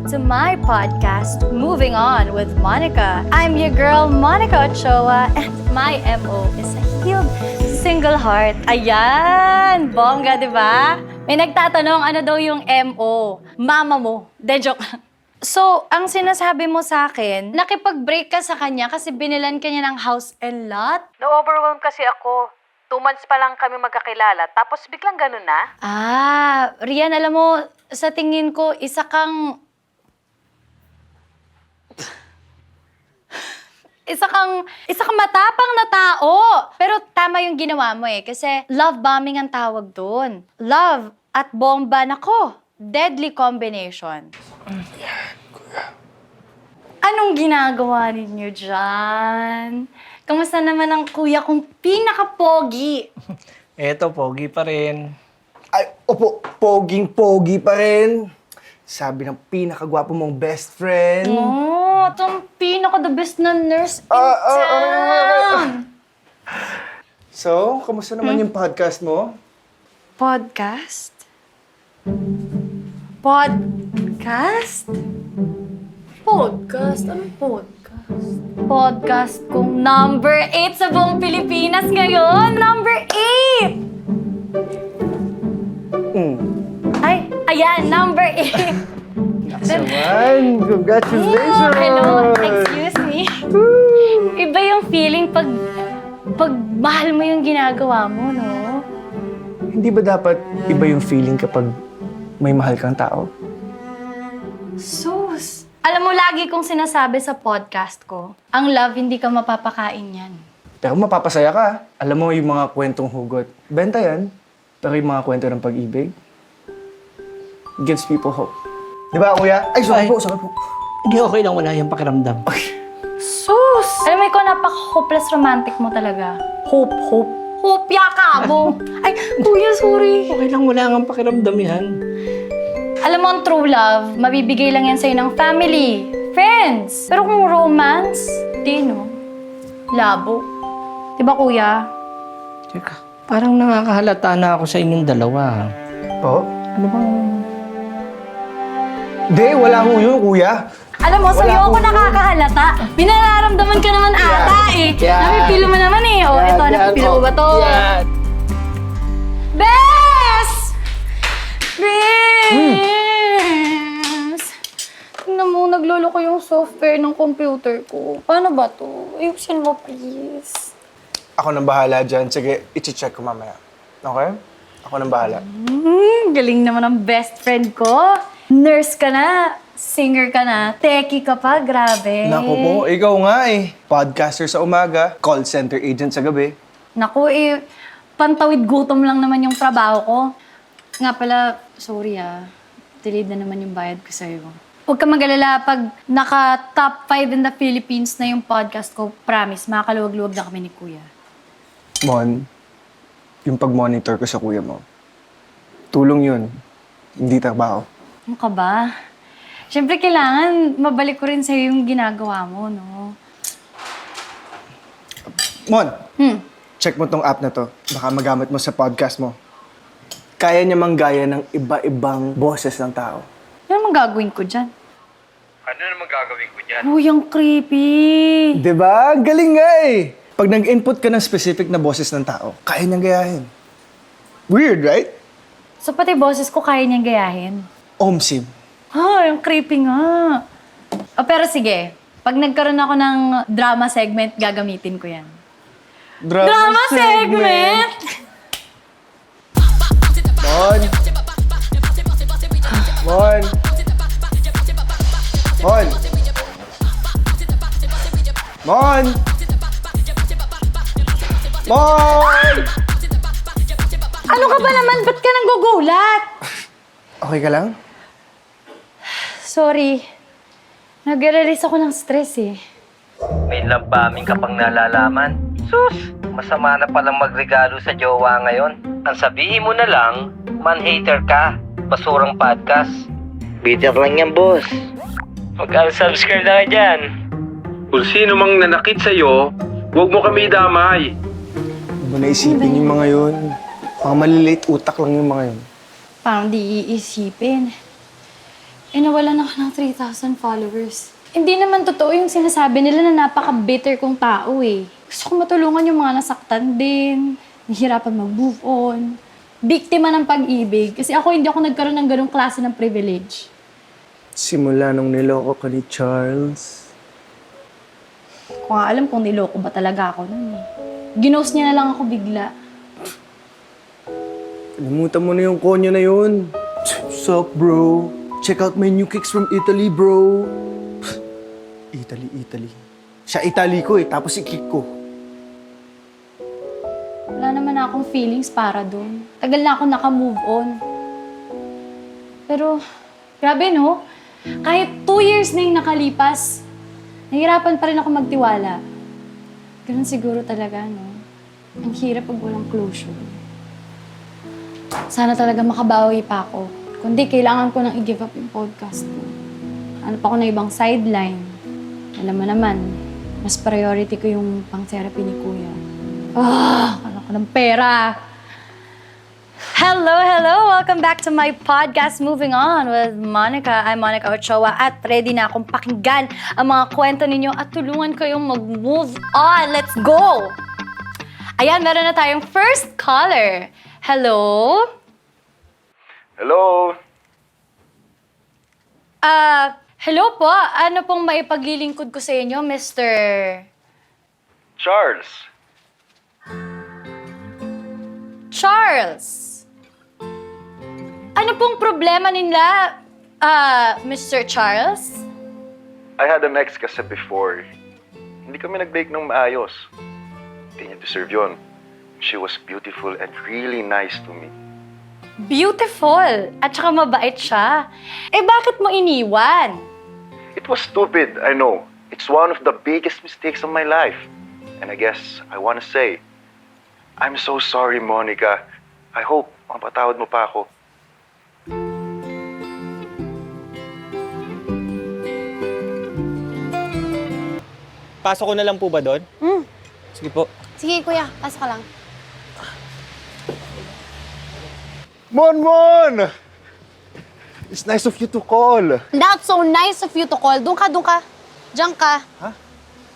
to my podcast, Moving On with Monica. I'm your girl, Monica Ochoa, and my MO is a healed single heart. Ayan! Bongga, di ba? May nagtatanong, ano daw yung MO? Mama mo. De, joke lang. So, ang sinasabi mo sa akin, nakipag-break ka sa kanya kasi binilan ka niya ng house and lot? Na-overwhelm kasi ako. 2 months pa lang kami magkakilala, tapos biglang ganun na. Rian, alam mo, sa tingin ko, isa kang matapang na tao. Pero tama yung ginawa mo eh, kasi love bombing ang tawag doon. Love at bomba, nako, deadly combination. Anong ginagawa ninyo dyan? Kamusta naman ang kuya kong pinaka-pogi? Eto, pogi pa rin. Ay, opo, poging-pogi pa rin. Sabi ng pinakagwapo mong best friend. Oh, itong pinaka-the best na nurse in town. So, kamusta naman yung podcast mo? Podcast? Podcast? Podcast? Anong podcast? Podcast kong number 8 sa buong Pilipinas ngayon. Number 8! Ay, ayan, number 8. Naman, congratulations! Hello, excuse me. Iba yung feeling pag mahal mo yung ginagawa mo, no? Hindi ba dapat iba yung feeling kapag may mahal kang tao? Sus! Alam mo, lagi kong sinasabi sa podcast ko, ang love hindi ka mapapakain yan. Pero mapapasaya ka. Alam mo yung mga kwentong hugot. Benta yan. Pero yung mga kwento ng pag-ibig, gives people hope. Di ba, kuya? Ay, sorry po. Hindi, okay lang, wala yung pakiramdam. Sus! Alam mo, ikaw napaka-hopeless romantic mo talaga. Hope. Hopya ka mo! Ay, kuya, sorry. Okay lang, wala nga pakiramdam yan. Alam mo, ang true love, mabibigay lang yan sa'yo ng family, friends. Pero kung romance, di no. Labo. Diba, kuya? Teka, parang nakakahalata na ako sa inyong dalawa. Po? Ano bang... Hindi, wala ko yun, kuya. Alam mo, sa'yo ako nakakahalata. Minararamdaman ka naman ata eh. Yan. Napipilo mo naman eh. O, ito, napipilo mo ba to? Yan. Bes! Tingnan mo, naglolo ko yung software ng computer ko. Paano ba to? Ayusin mo, please. Ako nang bahala dyan. Sige, i-check ko mamaya. Okay? Ako nang bahala. Galing naman ang best friend ko. Nurse ka na, singer ka na, techie ka pa, grabe. Naku po, ikaw nga eh. Podcaster sa umaga, call center agent sa gabi. Naku eh, pantawid gutom lang naman yung trabaho ko. Nga pala, sorry delayed na naman yung bayad ko sa'yo. Huwag ka mag-alala, pag naka-top 5 in the Philippines na yung podcast ko, promise, makakaluwag-luwag na kami ni Kuya. Mon, yung pag-monitor ko sa kuya mo, tulong yun, hindi trabaho. Ano ka ba? Siyempre, kailangan mabalik ko rin sa'yo yung ginagawa mo, no? Mon, check mo tong app na to. Baka magamit mo sa podcast mo. Kaya niya manggaya ng iba-ibang boses ng tao. Ano naman gagawin ko dyan? Ano naman gagawin ko dyan? Uy, ang creepy! Diba? Galing nga eh! Pag nag-input ka ng specific na boses ng tao, kaya niyang gayahin. Weird, right? So, pati boses ko kaya niyang gayahin? Omsim. Ay, ang creepy nga. Pero sige, pag nagkaroon ako ng drama segment, gagamitin ko yan. Drama segment? Mon! Mon! Mon! Mon! Mon! Ano ka ba naman? Ba't ka nang gugulat? Okay ka lang? Sorry. Nag-release ako ng stress eh. May love bombing ka pang nalalaman? Sus! Masama na palang magregalo sa jowa ngayon. Ang sabihin mo na lang, man-hater ka. Basurang podcast. Bitter lang yan, boss. Mag-unsubscribe na ka dyan. Kung sino mang nanakit sa'yo, huwag mo kami idamay. Hindi mo naisipin yung mga yun. Mga maliliit utak lang yung mga yun. Parang di iisipin. nawalan ako ng 3,000 followers. Hindi naman totoo yung sinasabi nila na napaka-bitter kong tao eh. Gusto ko matulungan yung mga nasaktan din, nahihirapan mag-move on, biktima ng pag-ibig. Kasi ako hindi ako nagkaroon ng ganong klase ng privilege. Simula nung niloko ka ni Charles. Kung nga alam kung niloko ba talaga ako nun eh. Ginost niya na lang ako bigla. Kalimutan mo na yung konyo na yun. What's up, bro? Check out my new kicks from Italy, bro. Italy. Siya Italy ko eh, tapos si kick ko. Wala naman akong feelings para doon. Tagal na ako naka-move on. Pero, grabe no? Kahit 2 years na yung nakalipas, nahihirapan pa rin ako magtiwala. Ganun siguro talaga, no? Ang hirap pag walang closure. Sana talaga makabawi pa ako. Kundi kailangan ko nang i-give up yung podcast ko. Ano pa ako na ibang sideline. Alam mo naman, mas priority ko yung pang-therapy ni Kuya. Ano ko ng pera. Hello! Welcome back to my podcast, Moving On with Monica. I'm Monica Ochoa at ready na akong pakinggan ang mga kwento ninyo at tulungan kayong mag-move on. Let's go! Ayan, meron na tayong first caller. Hello? Hello? Hello po. Ano pong maipaglilingkod ko sa inyo, Mr. Charles. Charles? Ano pong problema nila, Mr. Charles? I had an ex kasi before. Hindi kami nag-break ng maayos. Hindi niya deserve yun. She was beautiful and really nice to me. Beautiful! At saka mabait siya. Eh bakit mo iniwan? It was stupid, I know. It's one of the biggest mistakes of my life. And I guess I want to say, I'm so sorry, Monica. I hope mapatawad mo pa ako. Pasok ko na lang po ba doon? Sige po. Sige, kuya. Pasok ka lang. Mon! It's nice of you to call. That's so nice of you to call. Doon ka. Diyan ka. Ha?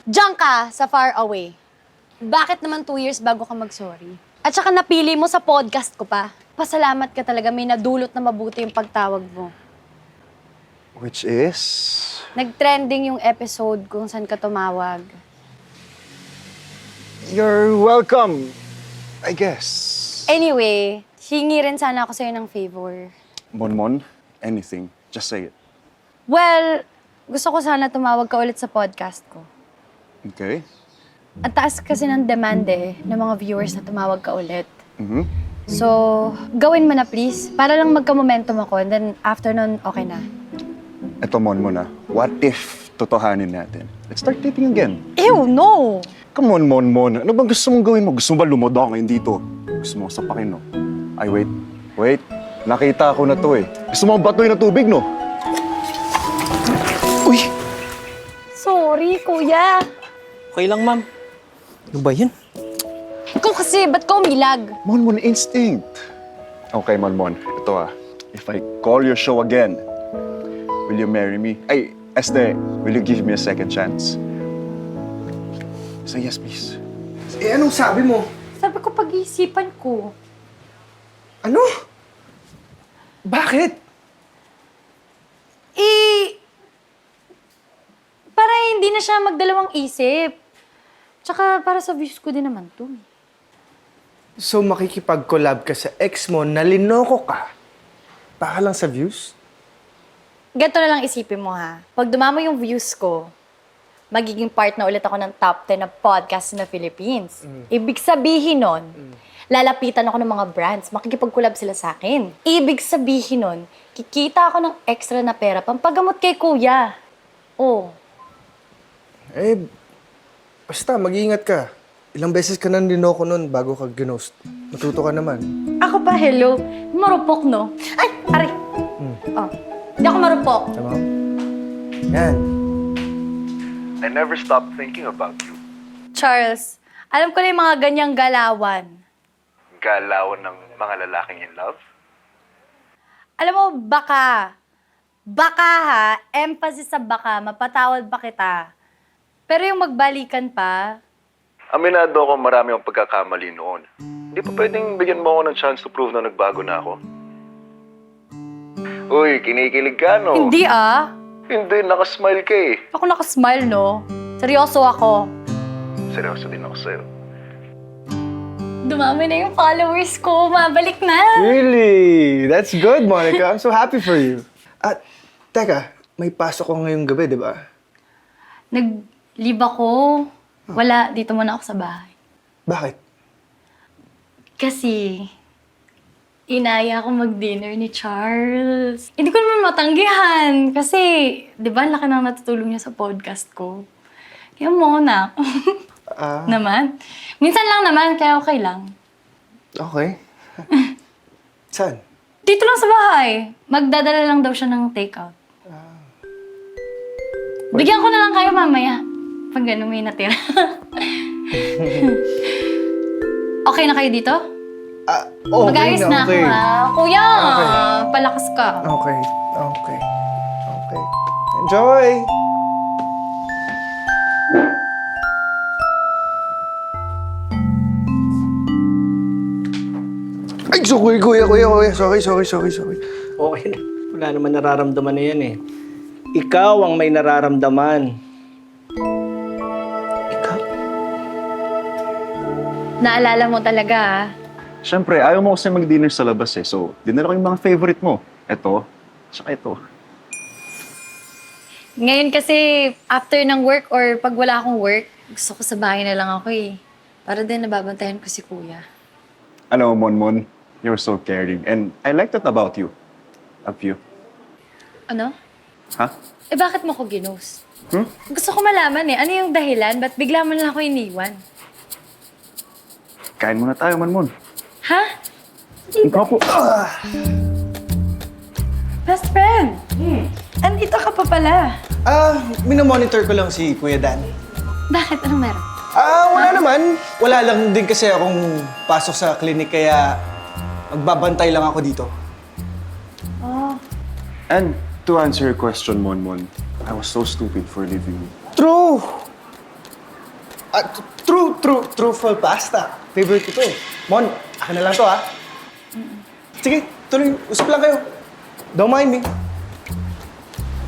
Diyan ka sa far away. Bakit naman 2 years bago ka mag-sorry? At saka napili mo sa podcast ko pa. Pasalamat ka talaga, may nadulot na mabuti yung pagtawag mo. Which is? Nag-trending yung episode kung saan ka tumawag. You're welcome, I guess. Anyway, hingi rin sana ako sa'yo ng favor. Mon, anything. Just say it. Well, gusto ko sana tumawag ka ulit sa podcast ko. Okay? Ang taas kasi ng demand ng mga viewers na tumawag ka ulit. Mm-hmm. So, gawin mo na please. Para lang magka-momentum ako and then after nun, okay na. Eto, Mon, what if totohanin natin? Let's start dating again. Ew, no! Come on, Mon. Ano bang gusto mong gawin mo? Gusto mo ba lumodo ngayon dito? Gusto mo sapakin, no? Ay, wait. Nakita ko na to eh. Gusto mo batoy na tubig, no? Uy! Sorry, kuya. Okay lang, ma'am. Ano ba yun? Ikaw kasi, ba't ka umilag? Mon, instinct. Okay, Mon. Ito if I call your show again, will you marry me? Ay, Este, will you give me a second chance? Say yes, please. Eh, anong sabi mo? Sabi ko, pag-iisipan ko. Ano? Bakit? Para hindi na siya magdalawang isip. Tsaka para sa views ko din naman to. So, makikipag-collab ka sa ex mo na linoko ka para lang sa views? Ganito na lang isipin mo ha. Pag dumamo yung views ko, magiging part na ulit ako ng top 10 na podcast na Philippines. Ibig sabihin nun, lalapitan ako ng mga brands, makikipag-collab sila sa akin. Ibig sabihin nun, kikita ako ng extra na pera pampagamot kay kuya. Oh. Eh, basta, mag-iingat ka. Ilang beses ka nang linoko nun bago ka ginost. Matuto ka naman. Ako pa, hello. Marupok, no? Ay, aray. Oh, hindi ako marupok. Tama? Yan. I never stopped thinking about you. Charles, alam ko na yung mga ganyang galawan. Galawan ng mga lalaking in love? Alam mo, baka Baka ha, emphasis sa baka, mapatawad pa kita. Pero yung magbalikan pa, Aminado ako marami ang pagkakamali noon. Hindi pa pwedeng bigyan mo ako ng chance to prove na nagbago na ako. Uy, kinikilig ka, no? hindi ah. Hindi, nakasmile ka eh. Ako nakasmile, no? Seryoso ako. Seryoso din ako sa'yo. Dumami na yung followers ko, mabalik na. Really? That's good, Monica. I'm so happy for you. At, teka, may pasok ko ngayong gabi, di ba? Nag-leave ako. Wala, dito muna ako sa bahay. Bakit? Kasi, inaya ako mag-dinner ni Charles. Hindi ko naman matanggihan. Kasi, di ba, ang laki nang natutulong niya sa podcast ko. Kaya muna. Naman. Minsan lang naman, kaya okay lang. Okay. Saan? Dito lang sa bahay. Magdadala lang daw siya ng takeout. Bigyan ko na lang kayo mamaya. Pag gano'n may natira. Okay na kayo dito? Okay Mag-ayos na ako, okay. ha? Kuya, Okay. palakas ka. Okay, okay, okay. Enjoy! Ay, sorry, kuya. Sorry. Okay na. Wala naman nararamdaman na yan eh. Ikaw ang may nararamdaman. Ikaw? Naalala mo talaga, ha? Siyempre, ayaw mo kasi mag-dinner sa labas eh. So, dinala ko yung mga favorite mo. Ito, tsaka ito. Ngayon kasi, after ng work or pag wala akong work, gusto ko sa bahay na lang ako eh. Para din nababantayan ko si kuya. Ano, Monmon, you're so caring. And I like that about you. Of you. Ano? Ha? Eh bakit mo ko ginost? Gusto ko malaman eh. Ano yung dahilan? Ba't bigla mo lang ako iniwan? Kain muna tayo, Monmon. Ha? Ikaw po. Best friend! Andito ka pa pala. Minomonitor ko lang si Kuya Dan. Bakit? Anong meron? Wala naman. Wala lang din kasi akong pasok sa clinic kaya magbabantay lang ako dito. And to answer your question, Monmon, I was so stupid for leaving you. True! Truffle pasta. Favorite ko to eh. Mon, akin na lang to ha. Sige, tuloy. Usap lang kayo. Don't mind me.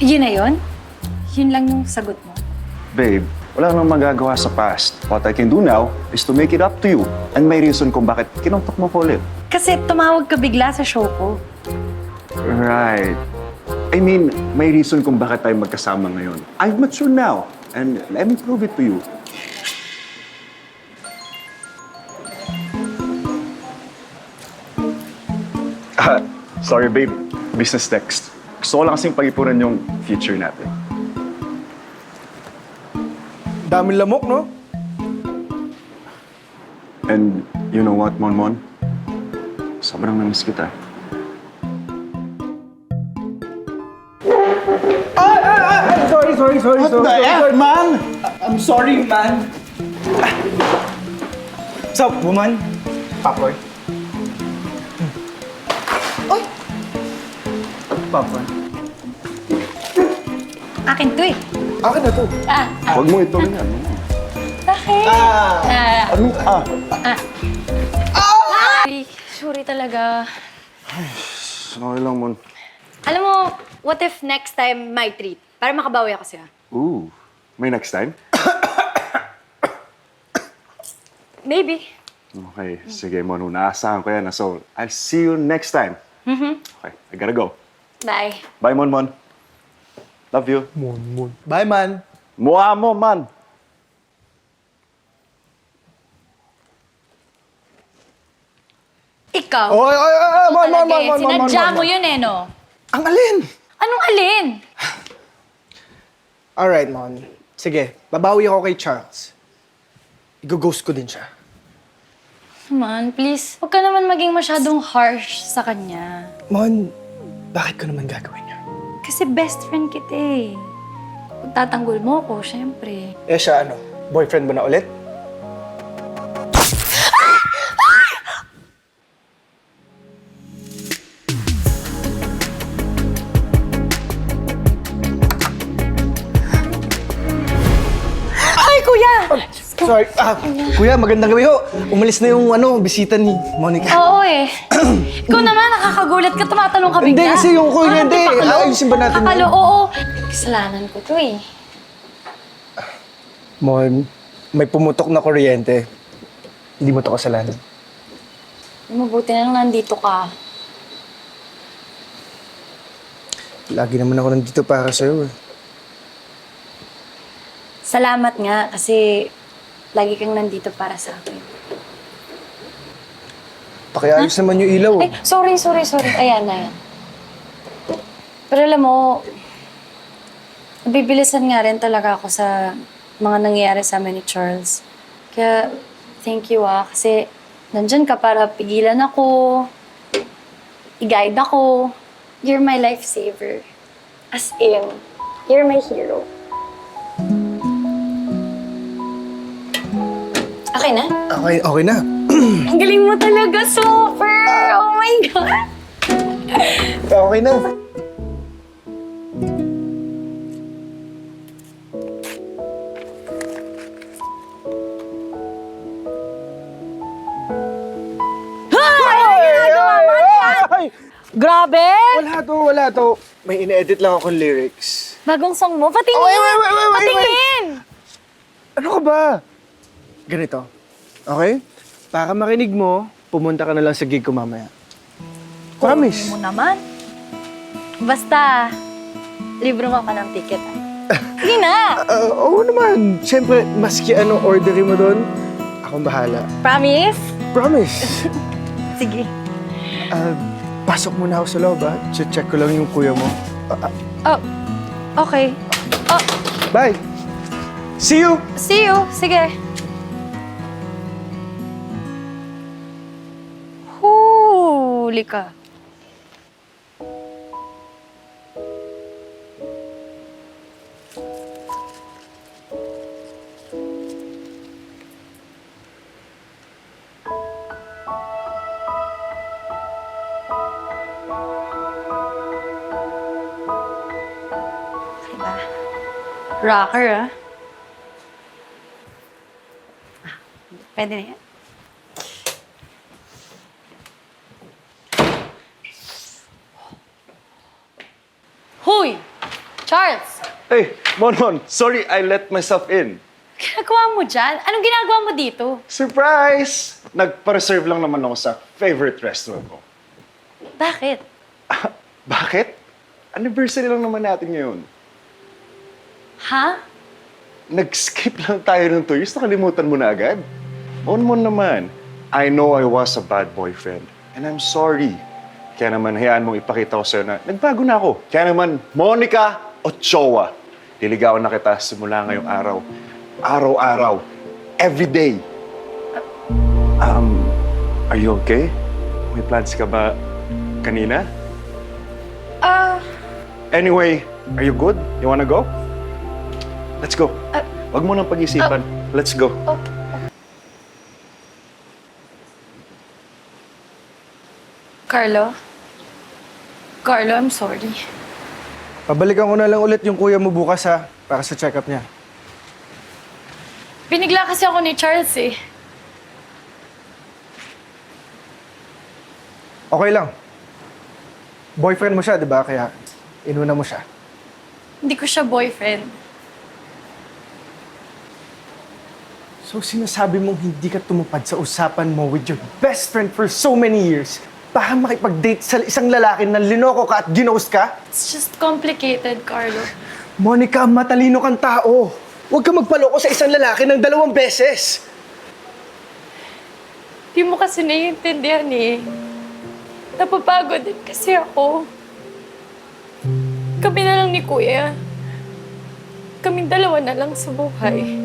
Yun na yun? Yun lang yung sagot mo. Babe, wala nang magagawa sa past. What I can do now is to make it up to you. And may reason kung bakit kinontak mo ko ulit. Kasi tumawag ka bigla sa show ko. Right. I mean, may reason kung bakit tayo magkasama ngayon. I'm mature now. And let me prove it to you. Sorry, babe. Business text. Gusto ko lang kasing pag-ipunan yung future natin. Daming lamok, no? And you know what, Monmon? Sobrang namiss kita. Sorry. What the F, man? I'm sorry, man. What's up, woman? Popcorn. Oy! Popcorn. Akin to eh. Akin na to. Huwag mo ito rin, ano? Bakit? Ano? Sorry talaga. Sorry lang, Mon. Alam mo, what if next time my treat? Para makabawi ako sa'yo. Ooh. May next time? Maybe. Okay, sige, Mon. Naasahan ko yan. So, I'll see you next time. Okay, I gotta go. Bye. Bye, Mon. Love you. Bye, man. Mukha mo, man. Ikaw. Mon. Talaga eh. Sinadya mo yun eh, no? Ang alin? Anong alin? Alright, Mon. Sige, babawi ako kay Charles. I-ghost ko din siya. Come on, please. Huwag ka naman maging masyadong harsh sa kanya. Mon, bakit ko naman gagawin yun? Kasi best friend kita eh. Kung tatanggol mo ko, syempre. Eh siya, ano? Boyfriend mo na ulit? Sorry. Kuya, magandang gabi ho. Umalis na yung bisita ni Monica. Oo eh. Ikaw naman, nakakagulat ka, tumatanong ka bigla. Hindi, kasi yung kuya, hindi. Ayusin ba natin Pakalo, yun? oo. Kasalanan ko to eh. Mon, may pumutok na kuryente. Hindi mo to kasalanan. Mabuti na lang nandito ka. Lagi naman ako nandito para sa'yo eh. Salamat nga kasi lagi kang nandito para sa akin. Pakiayos naman yung ilaw. Ay, sorry. Ayan. Pero alam mo, bibilisan nga rin talaga ako sa mga nangyayari sa amin ni Charles. Kaya, thank you kasi nandyan ka para pigilan ako, i-guide ako. You're my lifesaver. As in, you're my hero. Okay na? Okay na. Ang galing mo talaga, super! Oh my God! Okay na. Ay! Grabe! Wala to. May ine-edit lang akong lyrics. Bagong song mo? Patingin! Wait. Patingin! Ano ka ba? Ganito. Okay? Para marinig mo, pumunta ka na lang sa gig ko mamaya. Promise. Mo naman. Basta, libre mo pa ng ticket. Sige na! Oo naman. Siyempre, maski ano orderin mo doon, akong bahala. Promise? Promise. Sige. Pasok muna ako sa loob, ha? Check ko lang yung kuya mo. Oh, okay. Oh, Bye! See you! see you. Sige. Huli ka. Diba? Rocker, ah. Pwede na yan. Hoy! Charles! Hey, Mon, sorry I let myself in. Ginagawa mo dyan? Anong ginagawa mo dito? Surprise! Nagpa-reserve lang naman ako sa favorite restaurant ko. Bakit? Bakit? Anniversary lang naman natin ngayon. Ha? Nag-skip lang tayo ng 2 years, nakalimutan mo na agad. Mon naman, I know I was a bad boyfriend, and I'm sorry. Kaya naman, hayaan mong ipakita ko sa'yo na nagbago na ako. Kaya naman, Monica Ochoa, liligawan na kita simula ngayong araw. Araw-araw. Every day. Are you okay? May plans ka ba kanina? Anyway, are you good? You wanna go? Let's go. Wag mo nang pag-isipan. Let's go. Carlo? Carlo, I'm sorry. Pabalikan ko na lang ulit yung kuya mo bukas, ha? Para sa check-up niya. Binigla kasi ako ni Charles eh. Okay lang. Boyfriend mo siya, di ba? Kaya inuna mo siya. Hindi ko siya boyfriend. So sinasabi mong hindi ka tumupad sa usapan mo with your best friend for so many years para makipag-date sa isang lalaki na linoko ka at ginost ka? It's just complicated, Carlo. Monica, matalino kang tao. Huwag ka magpaloko sa isang lalaki ng 2 beses. Di mo kasi naiintindihan eh. Napapagod din kasi ako. Kami na lang ni Kuya. Kaming 2 na lang sa buhay.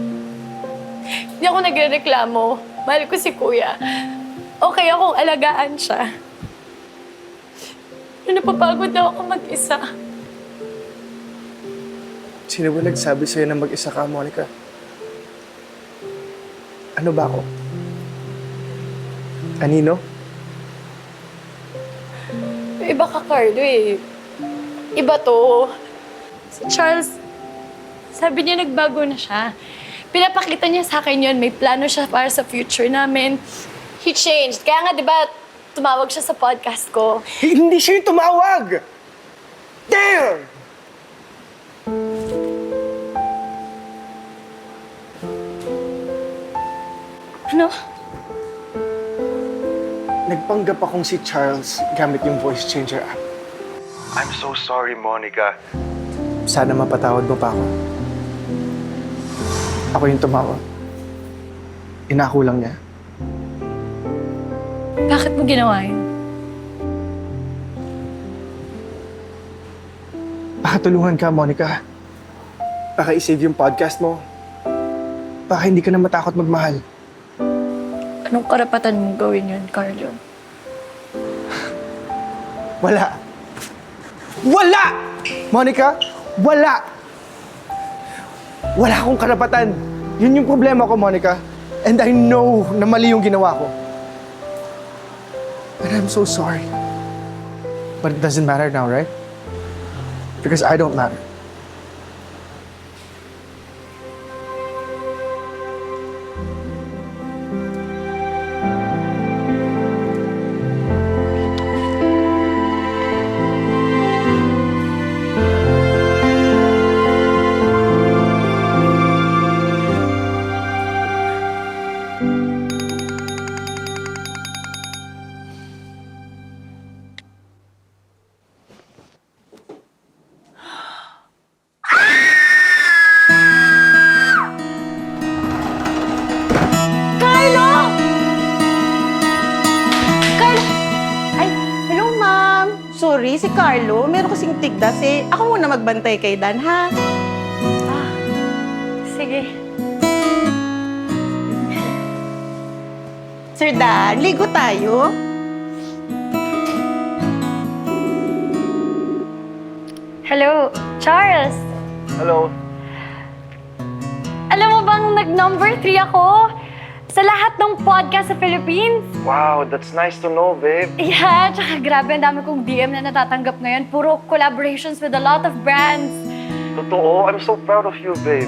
Hindi ako nagrereklamo. Mahal ko si Kuya. Okay akong alagaan siya. Pero napapagod na ako mag-isa. Sino ba nagsabi sa'yo na mag-isa ka, Monica? Ano ba ako? Anino? Iba ka, Carlo eh. Iba to. Si Charles, sabi niya nagbago na siya. pinapakita niya sa akin yun. May plano siya para sa future namin. He changed. Kaya nga, di ba, tumawag siya sa podcast ko. Hindi siya yung tumawag! Damn! Ano? Nagpanggap akong si Charles gamit yung voice changer app. I'm so sorry, Monica. Sana mapatawad mo pa ako. Ako yung tumawag. Inako lang niya. Bakit mo ginawa yun? Baka tulungan ka, Monica. Baka isave yung podcast mo. Baka hindi ka na matakot magmahal. Anong karapatan mong gawin yun, Carlo? Wala. Wala! Monica, wala! Wala akong karapatan. Yun yung problema ko, Monica. And I know na mali yung ginawa ko. And I'm so sorry. But it doesn't matter now, right? Because I don't matter. Hello, ma'am. Sorry, si Carlo. Meron kasing tigdas eh. Ako muna magbantay kay Dan, ha? Sige. Sir Dan, ligo tayo. Hello, Charles. Hello. Alam mo bang nag-number 3 ako sa lahat ng podcast sa Philippines? Wow, that's nice to know, babe. Yeah, tsaka grabe, ang dami kong DM na natatanggap ngayon. Puro collaborations with a lot of brands. Totoo, I'm so proud of you, babe.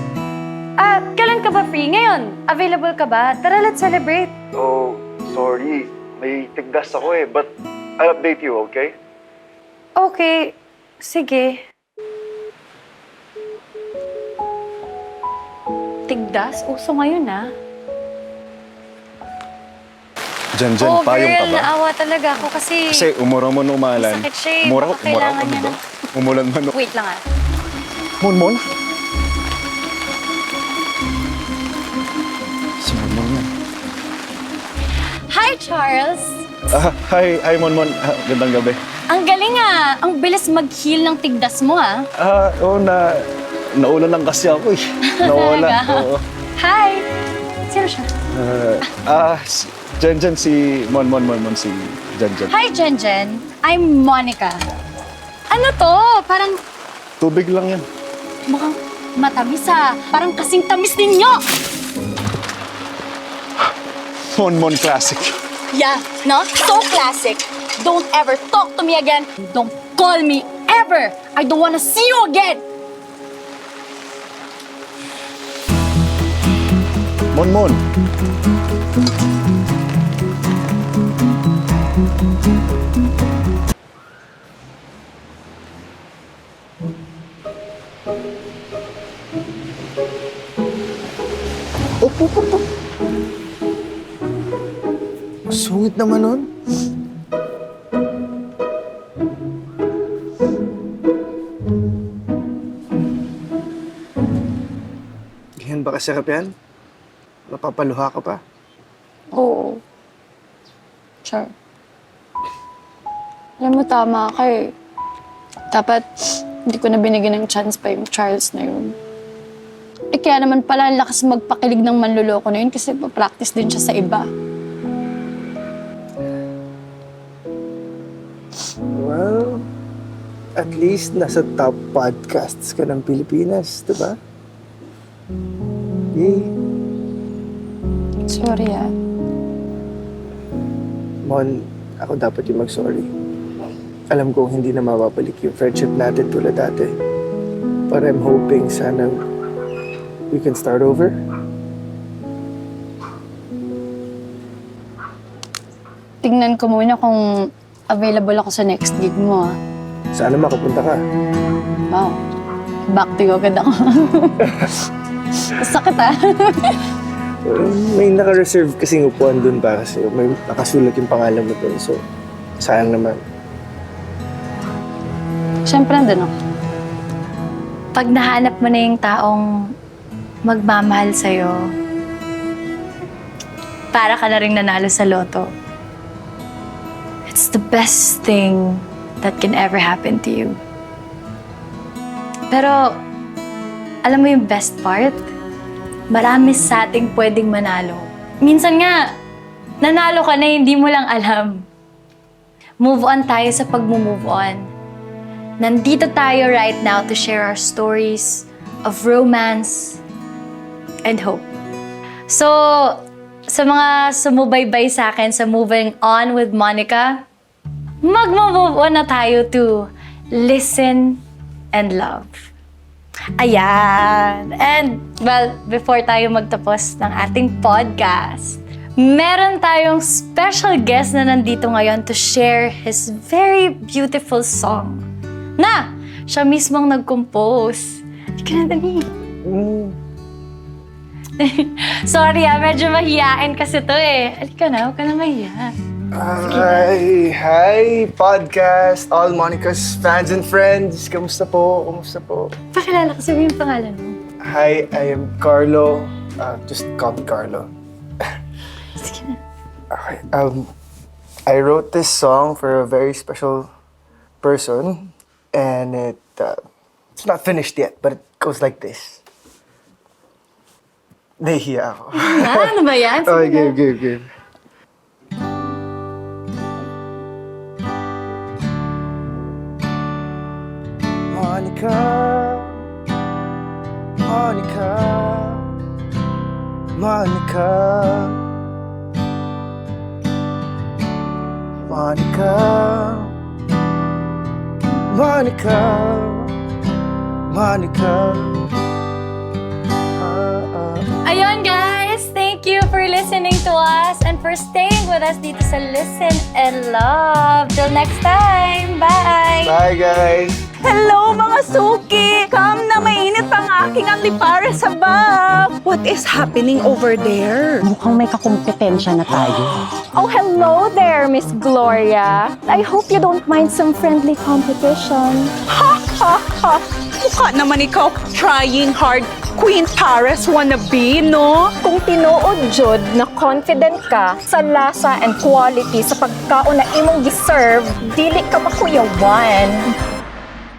Kailan ka ba free? Ngayon, available ka ba? Tara, let's celebrate. Oh, sorry. May tigdas ako eh, but I'll update you, okay? Okay, sige. Tigdas? Uso ngayon, Jen, Oh, payong ka girl, ba? naawa talaga ako kasi... Kasi umura mo na umalan. Sakit siya eh. Umura Baka kailangan niya ba? Umulan man. Wait lang Mon? Si Mon yan. Hi, Charles! Hi, Mon. Gandang gabi. Ang galing Ang bilis mag-heal ng tigdas mo Oo, naula lang kasi ako eh. Nawala. Talaga? Oo. Hi! Sino siya? Jen, si Mon, si Jen. Hi, Jen. I'm Monica. Ano to? Parang Tubig lang yan. mukhang matamis Parang kasing tamis ninyo! Mon Classic. Yeah, no? So classic. Don't ever talk to me again. Don't call me ever. I don't wanna see you again. Mon. Op. Sungit naman nun. Ganyan ba kasarap yan? Mapapaluha ka pa? Oo. Sure. Alam mo, tama ka eh. Dapat hindi ko na binigyan ng chance pa yung Charles na yun. Kaya naman pala ang lakas magpakilig ng manluloko na yun kasi pa-practice din siya sa iba. Well, at least nasa top podcasts ka ng Pilipinas, di ba? Yay! Sorry Mon, ako dapat yung mag-sorry. Alam kong hindi na mababalik yung friendship natin tulad dati. But I'm hoping sana we can start over. titingnan ko muna kung available ako sa next gig mo. Sana makapunta ka. Wow. Back to you agad ako. Sakit May naka-reserve kasing upuan dun para sa'yo. May nakasulat yung pangalan mo dun. So, sayang naman. Siyempre, nandun ako. Pag nahanap mo na yung taong magmamahal sa'yo, para ka na rin nanalo sa loto. It's the best thing that can ever happen to you. Pero, alam mo yung best part? Marami sa ating pwedeng manalo. Minsan nga, nanalo ka na hindi mo lang alam. Move on tayo sa pag-move on. Nandito tayo right now to share our stories of romance and hope. So, sa mga sumubaybay sa akin sa Moving On with Monica, mag-move on na tayo to listen and love. Ayan. And, well, before tayo magtapos ng ating podcast, meron tayong special guest na nandito ngayon to share his very beautiful song. Na, siya mismong nag-compose. Hindi ka na dali. Sorry medyo mahiyain kasi to eh. Halika na, huwag ka na mahiya. Hi, podcast, all Monica's fans and friends. Kamusta po? Pakilala kasi mo yung pangalan mo. Hi, I am Carlo. Just call me Carlo. Sige na. Okay, I wrote this song for a very special person, and it's not finished yet, but it goes like this. Nahihiya ako. Ano ba yan? Sige na. Game. Monica, Monica, Monica, Monica, Monica, Monica. Ayun guys, thank you for listening to us and for staying with us dito sa Listen and Love. Till next time, bye! Bye, guys. Hello, mga suki! Come na, mainit pang aking antipare sa bag! What is happening over there? Mukhang may kakumpetensya na tayo. Oh, hello there, Miss Gloria. I hope you don't mind some friendly competition. Ha, ha, ha! Mukha naman ikaw trying hard Queen Paris wannabe, no? Kung tinuod jud na confident ka sa lasa and quality sa pagkaon na imong giserve, dili ka makuyawan.